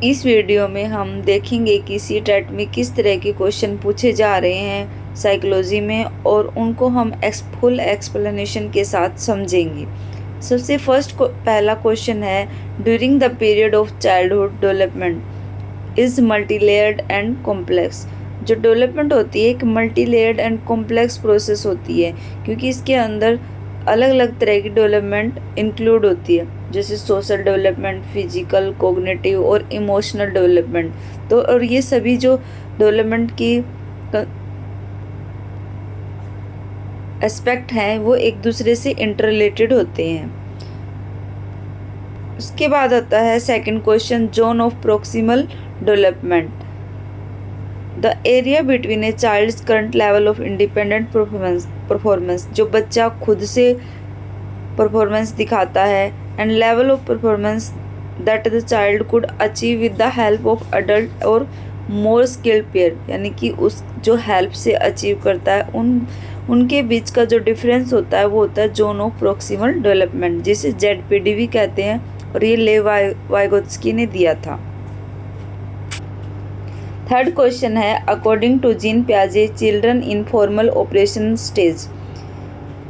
इस वीडियो में हम देखेंगे कि सीटेट में किस तरह के क्वेश्चन पूछे जा रहे हैं साइकोलॉजी में, और उनको हम फुल एक्सप्लेनेशन के साथ समझेंगे। सबसे पहला क्वेश्चन है, during the period of childhood development is multilayered and complex. जो डेवलपमेंट होती है एक मल्टीलेयर्ड एंड कॉम्प्लेक्स प्रोसेस होती है, क्योंकि इसके अंदर अलग अलग तरह की डेवलपमेंट इंक्लूड होती है, जैसे सोशल डेवलपमेंट, फिजिकल, कॉग्निटिव और इमोशनल डेवलपमेंट। तो और ये सभी जो डेवलपमेंट की एस्पेक्ट हैं वो एक दूसरे से इंटररिलेटेड होते हैं। उसके बाद आता है second question, zone of proximal development, the area between a child's current level of independent performance. जो बच्चा खुद से परफॉर्मेंस दिखाता है and level of performance that the child could achieve with the help of adult और more skilled pair, यानी कि उस जो हेल्प से अचीव करता है उनके बीच का जो डिफरेंस होता है वो होता है जोन ऑफ प्रोक्सिमल डेवलपमेंट, जिसे ZPD भी कहते हैं, और ये लेव वाइगोत्स्की ने दिया था। थर्ड क्वेश्चन है, अकॉर्डिंग टू जीन पियाजे children in formal operation stage.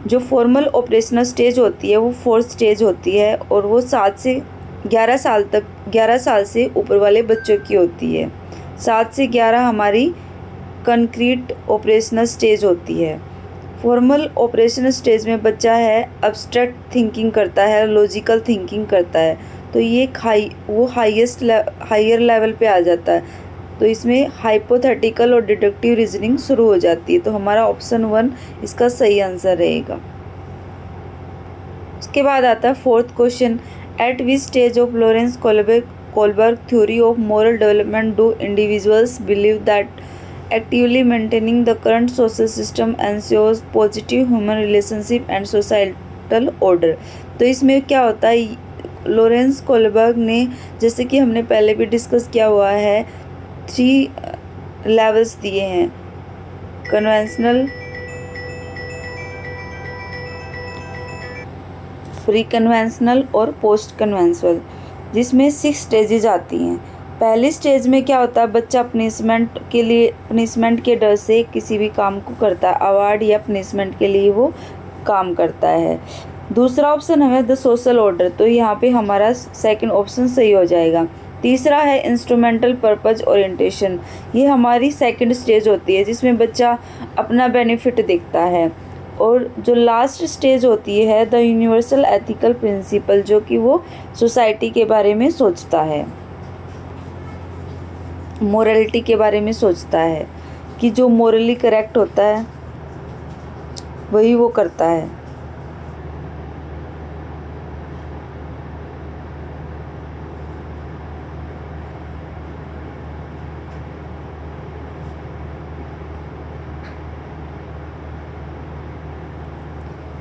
जो फॉर्मल ऑपरेशनल स्टेज होती है वो फोर्थ स्टेज होती है, और वो 7 से 11 साल से ऊपर वाले बच्चों की होती है। 7 से 11 हमारी कंक्रीट ऑपरेशनल स्टेज होती है। फॉर्मल ऑपरेशनल स्टेज में बच्चा है अब्स्ट्रैक्ट थिंकिंग करता है, लॉजिकल थिंकिंग करता है, तो ये हायर लेवल पे आ जाता है। तो इसमें हाइपोथेटिकल और डिडक्टिव रीजनिंग शुरू हो जाती है, तो हमारा ऑप्शन 1 इसका सही आंसर रहेगा। उसके बाद आता है fourth question, eight which stage of Lawrence Kohlberg theory of moral development do individuals believe that actively maintaining the current social system ensures positive human relationship and societal order. तो इसमें क्या होता है, लॉरेंस कोलबर्ग ने, जैसे कि हमने पहले भी डिस्कस किया हुआ है, 3 लेवल्स दिए हैं, कन्वेंशनल, प्री कन्वेंशनल और पोस्ट कन्वेंशनल, जिसमें 6 स्टेजेज आती हैं। पहली स्टेज में क्या होता है, बच्चा पनिशमेंट के डर से किसी भी काम को करता है, अवार्ड या पनिशमेंट के लिए वो काम करता है। दूसरा ऑप्शन है द सोशल ऑर्डर, तो यहाँ पे हमारा सेकंड ऑप्शन सही हो जाएगा। तीसरा है इंस्ट्रूमेंटल पर्पज ओरिएंटेशन, ये हमारी सेकंड स्टेज होती है, जिसमें बच्चा अपना बेनिफिट देखता है। और जो लास्ट स्टेज होती है द यूनिवर्सल एथिकल प्रिंसिपल, जो कि वो सोसाइटी के बारे में सोचता है, मोरलिटी के बारे में सोचता है, कि जो मोरली करेक्ट होता है वही वो करता है।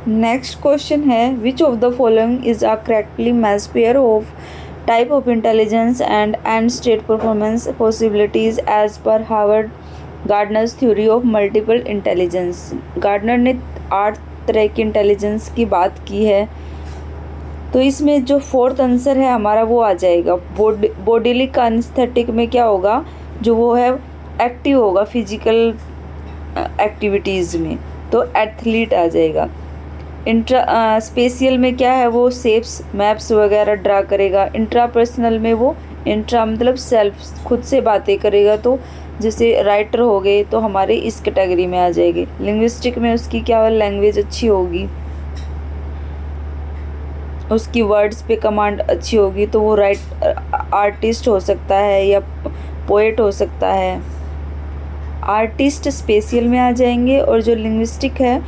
नेक्स्ट क्वेश्चन है, which of the following is a correctly match pair of type of intelligence and state performance possibilities as per Harvard Gardner's theory of multiple intelligence. Gardner ने 8 तरह की इंटेलिजेंस की बात की है, तो इसमें जो फोर्थ आंसर है हमारा वो आ जाएगा। बॉडीली काइनेस्थेटिक में क्या होगा, जो वो है एक्टिव होगा फिजिकल एक्टिविटीज़ में, तो एथलीट आ जाएगा। स्पेशियल में क्या है, वो शेप्स मैप्स वगैरह ड्रा करेगा। इंट्रापर्सनल में वो मतलब सेल्फ, खुद से बातें करेगा, तो जैसे राइटर हो गए तो हमारे इस कैटेगरी में आ जाएंगे। लिंग्विस्टिक में उसकी क्या लैंग्वेज अच्छी होगी, उसकी वर्ड्स पे कमांड अच्छी होगी, तो वो आर्टिस्ट हो सकता है या पोएट हो सकता है। आर्टिस्ट स्पेशियल में आ जाएंगे, और जो लिंग्विस्टिक है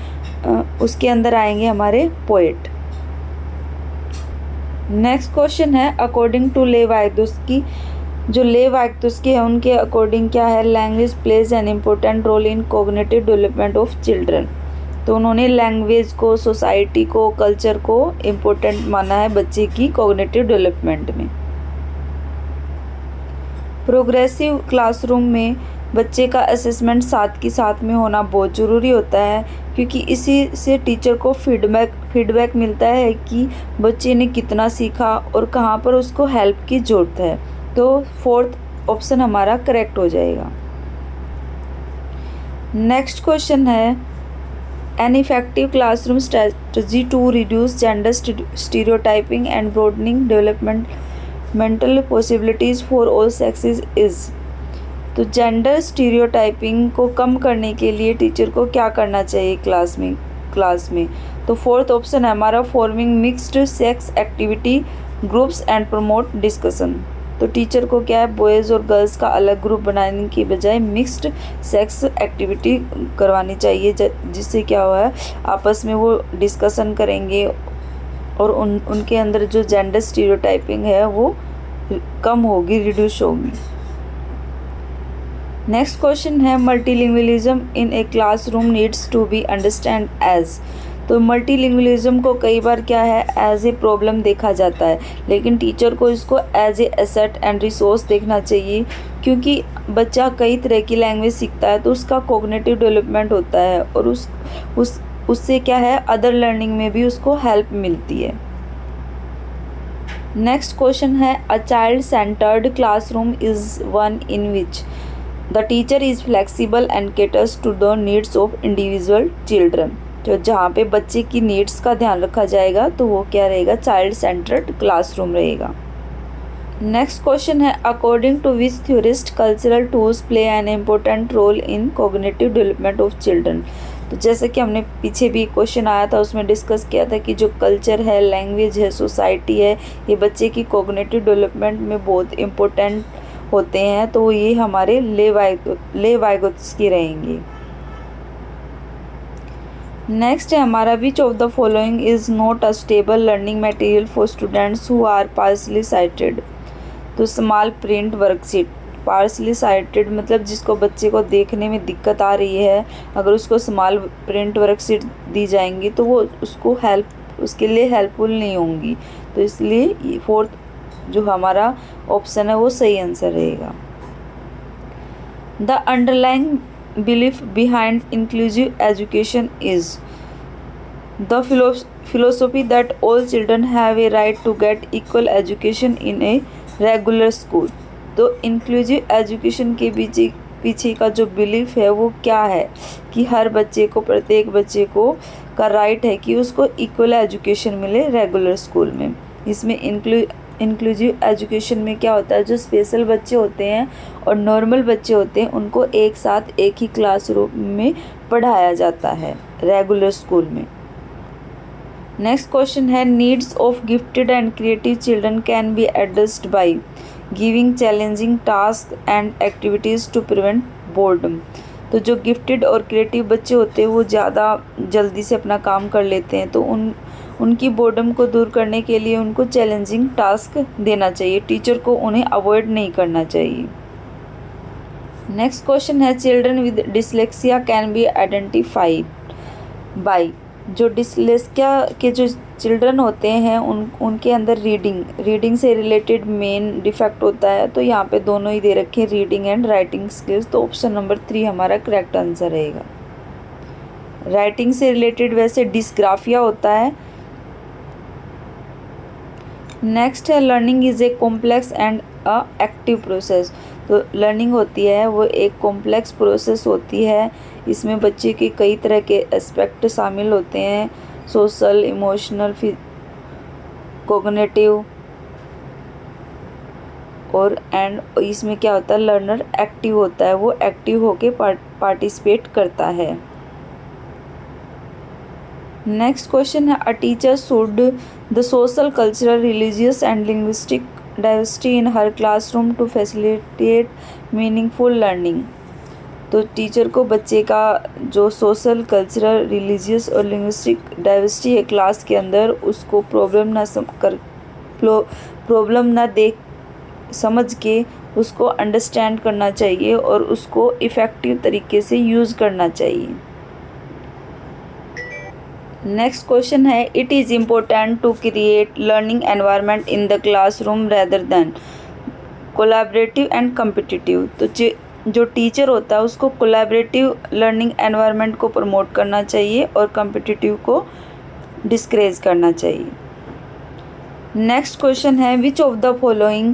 उसके अंदर आएंगे हमारे पोएट। नेक्स्ट क्वेश्चन है, अकॉर्डिंग टू लेव वाइगोत्स्की, जो लेव वाइगोत्स्की है उनके अकॉर्डिंग क्या है, language plays an important role in cognitive development of children. तो उन्होंने लैंग्वेज को, सोसाइटी को, कल्चर को इम्पोर्टेंट माना है बच्चे की कोग्निटिव डेवलपमेंट में। प्रोग्रेसिव क्लासरूम में बच्चे का असेसमेंट साथ के साथ में होना बहुत ज़रूरी होता है, क्योंकि इसी से टीचर को फीडबैक मिलता है कि बच्चे ने कितना सीखा और कहाँ पर उसको हेल्प की ज़रूरत है। तो फोर्थ ऑप्शन हमारा करेक्ट हो जाएगा। नेक्स्ट क्वेश्चन है an effective classroom strategy to reduce gender stereotyping and broadening developmental possibilities for all sexes is. तो जेंडर स्टीरियोटाइपिंग को कम करने के लिए टीचर को क्या करना चाहिए क्लास में। तो फोर्थ ऑप्शन है हमारा forming mixed sex activity groups and promote discussion. तो टीचर को क्या है बॉयज़ और गर्ल्स का अलग ग्रुप बनाने की बजाय मिक्स्ड सेक्स एक्टिविटी करवानी चाहिए, जिससे क्या हुआ है आपस में वो डिस्कशन करेंगे और उनके अंदर जो जेंडर स्टीरियोटाइपिंग है वो कम होगी, रिड्यूस होगी। नेक्स्ट क्वेश्चन है multilingualism in a classroom needs to be understand as. तो मल्टीलिंगुअलिज्म को कई बार क्या है एज ए प्रॉब्लम देखा जाता है, लेकिन टीचर को इसको as a asset and resource देखना चाहिए, क्योंकि बच्चा कई तरह की लैंग्वेज सीखता है तो उसका कॉग्निटिव डेवलपमेंट होता है और उससे क्या है अदर लर्निंग में भी उसको हेल्प मिलती है। नेक्स्ट क्वेश्चन है a child centred classroom is one in which the teacher is flexible and caters to the needs of individual children. तो जहाँ पे बच्चे की नीड्स का ध्यान रखा जाएगा तो वो क्या रहेगा चाइल्ड सेंटर्ड क्लासरूम रहेगा। नेक्स्ट क्वेश्चन है according to which theorist cultural tools play an important role in cognitive development of children. तो जैसे कि हमने पीछे भी क्वेश्चन आया था उसमें डिस्कस किया था कि जो कल्चर है, लैंग्वेज है, सोसाइटी है, ये बच्चे की कॉग्निटिव डेवलपमेंट में बहुत इम्पोर्टेंट होते हैं, तो ये हमारे लेवाइगोत्स्की रहेंगे। नेक्स्ट है हमारा which of the following is not a stable learning material for students who are partially sighted. तो small print worksheet, partially sighted मतलब जिसको बच्चे को देखने में दिक्कत आ रही है, अगर उसको स्मॉल प्रिंट वर्कशीट दी जाएंगी तो वो उसके लिए हेल्पफुल नहीं होंगी, तो इसलिए फोर्थ जो हमारा ऑप्शन है वो सही आंसर रहेगा। The underlying belief behind inclusive education is the philosophy that all children have a right to get equal education in a regular school। तो inclusive education के पीछे का जो बिलीफ है वो क्या है कि हर बच्चे को, प्रत्येक बच्चे को का राइट है कि उसको इक्वल एजुकेशन मिले रेगुलर स्कूल में। इसमें इंक्लूसिव एजुकेशन में क्या होता है जो स्पेशल बच्चे होते हैं और नॉर्मल बच्चे होते हैं उनको एक साथ एक ही क्लासरूम में पढ़ाया जाता है रेगुलर स्कूल में। नेक्स्ट क्वेश्चन है needs of gifted and creative children can be addressed by giving challenging task and activities to prevent boredom. तो जो गिफ्टेड और क्रिएटिव बच्चे होते हैं वो ज़्यादा जल्दी से अपना काम कर लेते हैं, तो उनकी बोर्डम को दूर करने के लिए उनको चैलेंजिंग टास्क देना चाहिए, टीचर को उन्हें अवॉइड नहीं करना चाहिए। नेक्स्ट क्वेश्चन है children with dyslexia can be identified by. जो डिसलेक्सिया के जो चिल्ड्रन होते हैं उनके अंदर रीडिंग से रिलेटेड मेन डिफेक्ट होता है, तो यहाँ पे दोनों ही दे रखे हैं रीडिंग एंड राइटिंग स्किल्स, तो ऑप्शन नंबर 3 हमारा करेक्ट आंसर रहेगा। राइटिंग से रिलेटेड वैसे डिस्ग्राफिया होता है। नेक्स्ट है learning is a complex and a active process. तो लर्निंग होती है वो एक कॉम्प्लेक्स प्रोसेस होती है, इसमें बच्चे के कई तरह के एस्पेक्ट शामिल होते हैं, सोशल, इमोशनल, कॉग्निटिव और इसमें क्या होता है लर्नर एक्टिव होता है, वो एक्टिव होके पार्टिसिपेट करता है। नेक्स्ट क्वेश्चन है a teacher should the social, cultural, religious and linguistic diversity in her classroom to facilitate meaningful learning. तो टीचर को बच्चे का जो सोशल, कल्चरल, रिलीजियस और लिंग्विस्टिक डाइवर्सिटी है क्लास के अंदर, उसको प्रॉब्लम ना देख समझ के उसको अंडरस्टैंड करना चाहिए और उसको इफ़ेक्टिव तरीके से यूज़ करना चाहिए। नेक्स्ट क्वेश्चन है it is important to create learning environment in the classroom rather than collaborative and competitive. तो जो टीचर होता है उसको कोलैबोरेटिव लर्निंग एनवायरनमेंट को प्रमोट करना चाहिए और कम्पिटिटिव को डिस्करेज करना चाहिए। नेक्स्ट क्वेश्चन है which of the following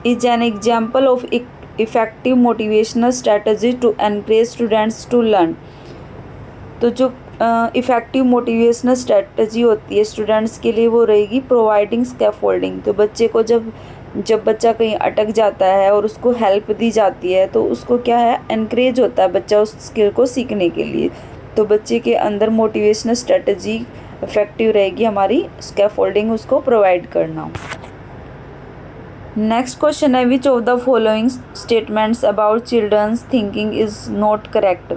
is an example of effective motivational strategy to encourage students to learn. तो जो इफ़ेक्टिव मोटिवेशनल स्ट्रेटजी होती है स्टूडेंट्स के लिए वो रहेगी प्रोवाइडिंग स्कैफोल्डिंग। तो बच्चे को जब बच्चा कहीं अटक जाता है और उसको हेल्प दी जाती है तो उसको क्या है, एनकरेज होता है बच्चा उस स्किल को सीखने के लिए। तो बच्चे के अंदर मोटिवेशनल स्ट्रेटजी इफेक्टिव रहेगी हमारी स्कैफोल्डिंग उसको प्रोवाइड करना। नेक्स्ट क्वेश्चन है, which of the following statements about children's thinking is not correct.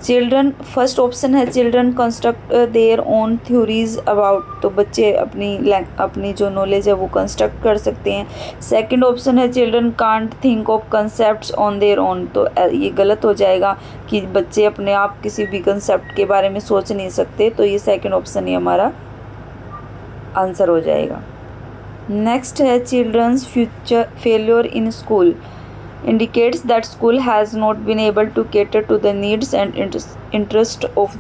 Children, first option है children construct their own theories about. तो बच्चे अपनी जो नॉलेज है वो कंस्ट्रक्ट कर सकते हैं। सेकंड ऑप्शन है children can't think of concepts on their own. तो ये गलत हो जाएगा कि बच्चे अपने आप किसी भी कंसेप्ट के बारे में सोच नहीं सकते। तो ये सेकंड ऑप्शन ही हमारा आंसर हो जाएगा। नेक्स्ट है children's future failure in school indicates that school has not been able to cater to the needs and interest of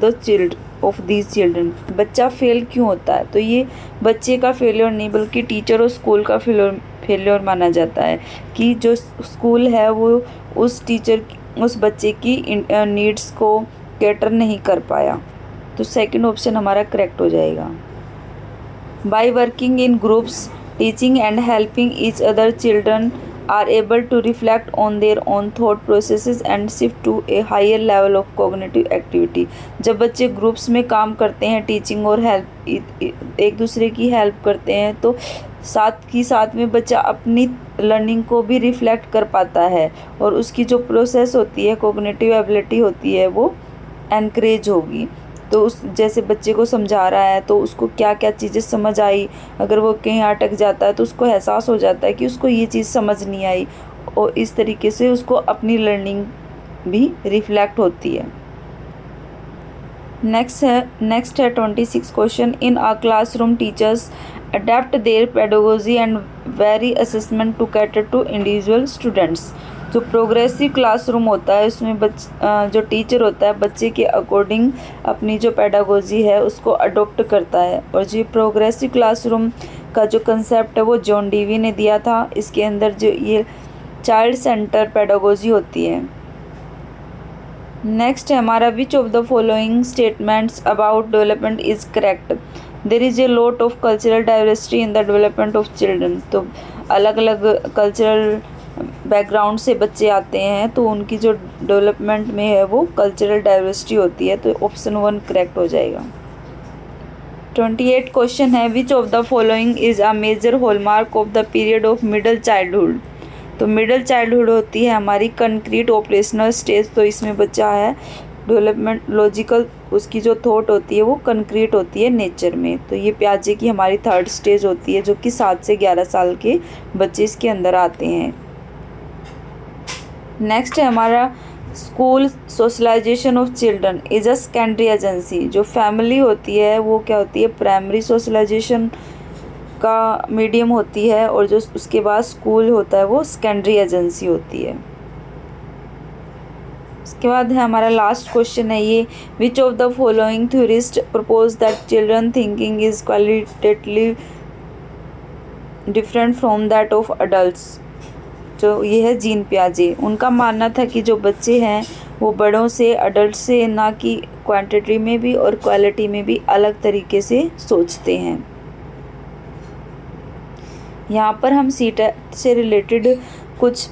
these children। बच्चा फेल क्यों होता है? तो ये बच्चे का फेलियर नहीं बल्कि टीचर और स्कूल का फेलियर माना जाता है कि जो स्कूल है वो उस बच्चे की नीड्स को कैटर नहीं कर पाया। तो सेकंड ऑप्शन हमारा करेक्ट हो जाएगा। By working in groups teaching and helping each other children are able to reflect on their own thought processes and shift to a higher level of cognitive activity। जब बच्चे groups में काम करते हैं, teaching और help एक दूसरे की हेल्प करते हैं तो साथ में बच्चा अपनी लर्निंग को भी रिफ्लेक्ट कर पाता है और उसकी जो प्रोसेस होती है, कॉग्निटिव एबिलिटी होती है, वो एनकरेज होगी। तो उस जैसे बच्चे को समझा रहा है तो उसको क्या क्या चीज़ें समझ आई, अगर वो कहीं अटक जाता है तो उसको एहसास हो जाता है कि उसको ये चीज़ समझ नहीं आई और इस तरीके से उसको अपनी लर्निंग भी रिफ्लेक्ट होती है। नेक्स्ट है 26 question, in a classroom teachers adapt their pedagogy and vary assessment to cater to individual students. जो प्रोग्रेसिव क्लासरूम होता है उसमें जो टीचर होता है बच्चे के अकॉर्डिंग अपनी जो पेडागोजी है उसको अडोप्ट करता है। और जो प्रोग्रेसिव क्लासरूम का जो कंसेप्ट है वो जॉन डीवी ने दिया था। इसके अंदर जो ये चाइल्ड सेंटर पेडागोजी होती है। नेक्स्ट है हमारा, which of the following statements about development is correct. There is a lot of cultural diversity in the development of children. तो अलग अलग कल्चरल बैकग्राउंड से बच्चे आते हैं तो उनकी जो डेवलपमेंट में है वो कल्चरल डाइवर्सिटी होती है। तो ऑप्शन 1 करेक्ट हो जाएगा। 28 क्वेश्चन है, which of the following is a major hallmark of the period of middle childhood. तो मिडल चाइल्डहुड होती है हमारी कंक्रीट ऑपरेशनल स्टेज। तो इसमें बच्चा है डेवलपमेंट लॉजिकल, उसकी जो थॉट होती है वो कंक्रीट होती है नेचर में। तो ये प्याजे की हमारी थर्ड स्टेज होती है जो कि 7 से 11 साल के बच्चे इसके अंदर आते हैं। नेक्स्ट है हमारा, school socialisation of children is a secondary agency. जो फैमिली होती है वो क्या होती है, प्राइमरी सोशलाइजेशन का मीडियम होती है और जो उसके बाद स्कूल होता है वो सेकेंडरी एजेंसी होती है। उसके बाद है हमारा लास्ट क्वेश्चन है ये, विच of the following theorist propose that children thinking is qualitatively different from that of adults. जो ये है जीन पियाजे, उनका मानना था कि जो बच्चे हैं वो बड़ों से, अडल्ट से ना कि क्वांटिटी में भी और क्वालिटी में भी अलग तरीके से सोचते हैं। यहाँ पर हम सीटेट से रिलेटेड कुछ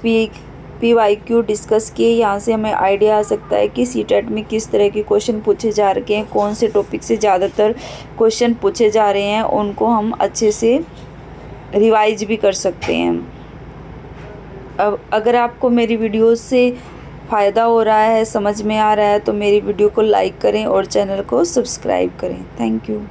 PYQ डिस्कस किए। यहाँ से हमें आइडिया आ सकता है कि सीटेट में किस तरह के क्वेश्चन पूछे जा रखे हैं, कौन से टॉपिक से ज़्यादातर क्वेश्चन पूछे जा रहे हैं, उनको हम अच्छे से रिवाइज भी कर सकते हैं। अब अगर आपको मेरी वीडियो से फ़ायदा हो रहा है, समझ में आ रहा है, तो मेरी वीडियो को लाइक करें और चैनल को सब्सक्राइब करें। Thank you.